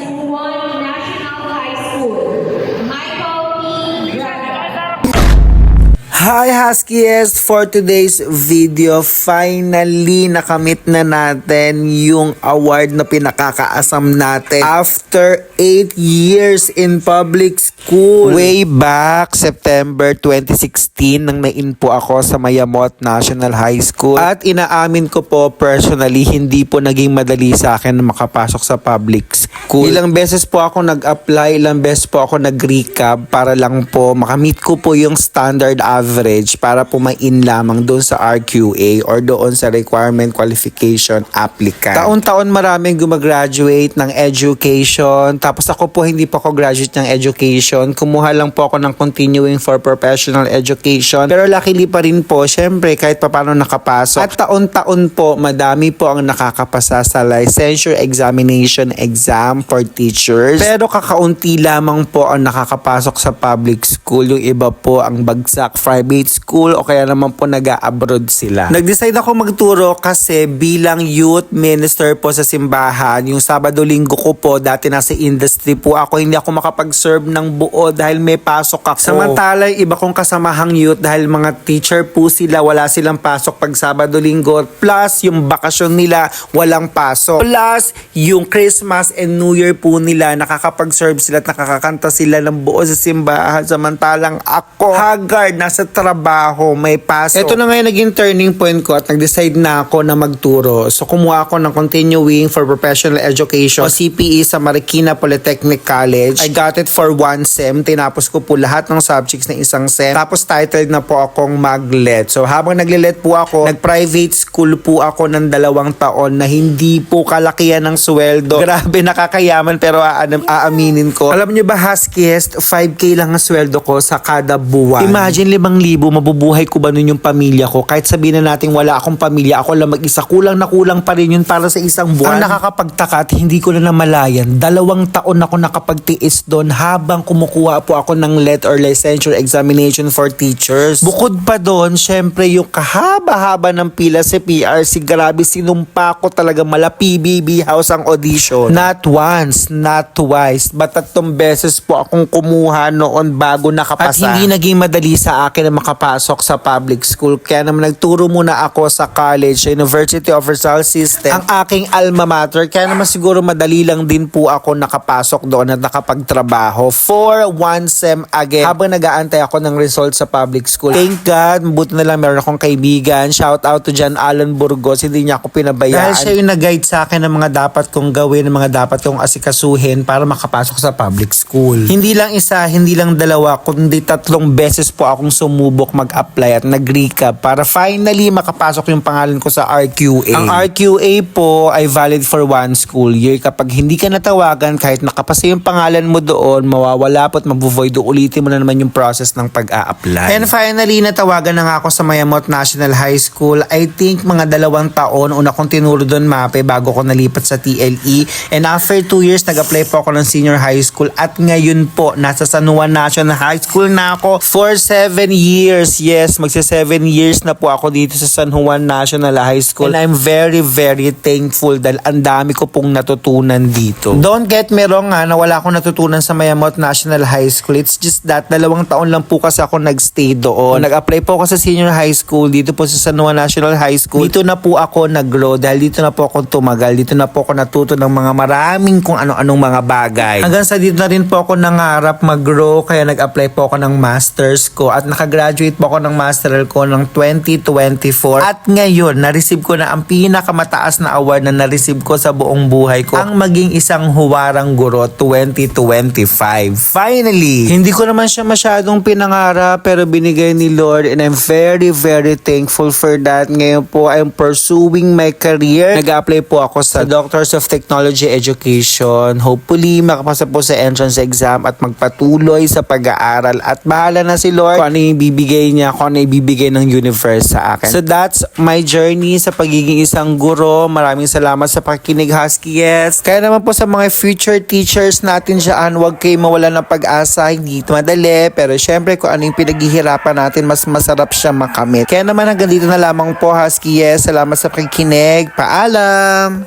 San Juan National High School. Michael P. Draga. Hi Huskies! For today's video, finally nakamit na natin yung award na pinakakaasam natin after 8 years in public school. Way back September 2016 nang na-in po ako sa Mayamot National High School. At inaamin ko po personally, hindi po naging madali sa akin na makapasok sa public school. Ilang beses po ako nag-apply, ilang beses po ako nag-recap para lang po makamit ko po yung standard average para po ma-in lamang doon sa RQA or doon sa requirement qualification applicant. Taon-taon maraming gumagraduate ng education. Tapos ako po hindi pa ako graduate ng education. Kumuha lang po ako ng continuing for professional education. Pero luckily pa rin po, syempre kahit pa paano nakapasok. At taon-taon po, madami po ang nakakapasa sa licensure examination exam for teachers. Pero kakaunti lamang po ang nakakapasok sa public school. Yung iba po ang bagsak private school o kaya naman po nag-a-abroad sila. Nag-decide ako magturo kasi bilang youth minister po sa simbahan, yung Sabado-Linggo ko po, dati nasa industry po ako, hindi ako makapag-serve ng buo dahil may pasok ako. Samantala, yung iba kong kasamahang youth dahil mga teacher po sila, wala silang pasok pag Sabado-Linggo, plus yung bakasyon nila, walang pasok. Plus, yung Christmas and New Year po nila, nakakapag-serve sila at nakakakanta sila ng buo sa simbahan. Samantalang ako, haggard, nasa trabaho, may pasok. Ito na ngayon naging turning point ko at nag-decide na ako na magturo. So kumuha ako ng continuing for professional education o CPE sa Marikina Polytechnic College. I got it for 1 sem. Tinapos ko po lahat ng subjects na isang sem. Tapos titled na po akong mag-let. So habang nagle-let po ako, nag-private school po ako ng 2 taon na hindi po kalakihan ng sweldo. Grabe, nakakayaman pero aaminin ko. Alam niyo ba, Huskies, 5K lang ang sweldo ko sa kada buwan. Imagine 5,000, mabubuhay ko ba nun yung pamilya ko? Kahit sabihin na natin wala akong pamilya, ako lang mag-isa, kulang na kulang pa rin yun para sa isang buwan. Ang nakakapagtaka at hindi ko na namalayan, 2 taon ako nakapagtiis doon habang kumukuha po ako ng let or licensure examination for teachers. Bukod pa doon, syempre yung kahaba-haba ng pila sa PRC, grabe, sinumpa ko talaga mala PBB house ang audition. Not once, not twice, but 3 beses po akong kumuha noon bago nakapasa. At hindi naging madali sa akin na makapasok sa public school. Kaya naman nagturo muna ako sa college, sa University of Rizal System, ang aking alma mater. Kaya naman siguro madali lang din po ako nakapasok doon at nakapagtrabaho for 1 sem again habang nag-aantay ako ng result sa public school. Thank God, mabuti na lang meron akong kaibigan. Shout out to John Alan Burgos. Hindi niya ako pinabayaan. Dahil siya yung nag-guide sa akin ng mga dapat kong gawin, ng mga dapat kong asikasuhin para makapasok sa public school. Hindi lang isa, hindi lang 2, kundi 3 beses po akong sumubok mag-apply at nag-recap para finally makapasok yung pangalan ko sa RQA. Ang RQA po ay valid for 1 school year. Kapag hindi ka natawagan, kahit nakapasa yung pangalan mo doon, mawawala po at mabuvoid, ulitin mo na naman yung process ng pag-a-apply. And finally, natawagan na nga ako sa Mayamot National High School. I think mga 2 taon, una kong tinuro doon MAPE bago ko nalipat sa TLE. And after 2 years, nag-apply po ako ng senior high school at ngayon po, nasa San Juan National High School na ako for 7 years. Yes, magsa 7 years na po ako dito sa San Juan National High School. And I'm very, very thankful dahil ang dami ko pong natutunan dito. Don't get me wrong na wala akong natutunan sa Mayamot National High School. It's just that 2 taon lang po kasi ako nag-stay doon. Nag-apply po ako sa senior high school dito po sa San Juan National High School. Dito na po ako nag-grow dahil dito na po ako tumagal. Dito na po ako natuto ng mga maraming kung ano-anong mga bagay. Hanggang sa dito na rin po ako nangarap mag-grow kaya nag-apply po ako ng masters ko at nakagraduate po ako ng master ko ng 2024 at ngayon na-receive ko na ang pinakamataas na award na na-receive ko sa buong buhay ko, ang maging isang huwarang guro 2025. Finally, hindi ko naman siya masyadong pinangarap pero binigay ni Lord and I'm very, very thankful for that. Ngayon po I'm pursuing my career. Nag-apply po ako sa Doctors of Technology Education. Hopefully makapasa po sa entrance exam at magpatuloy sa pag-aaral at bahala na si Lord kung ano yung ibibigay niya, kung ano ibibigay ng universe sa akin. So that's my journey sa pagiging isang guro. Maraming salamat sa pakikinig, Huskies. Kaya naman po sa mga future teachers natin dyan, huwag kayo mawala ng pag-asa. Hindi ito madali, pero syempre kung ano yung pinaghihirapan natin, mas masarap siya makamit. Kaya naman hanggang dito na lamang po, Huskies. Salamat sa pakikinig. Paalam!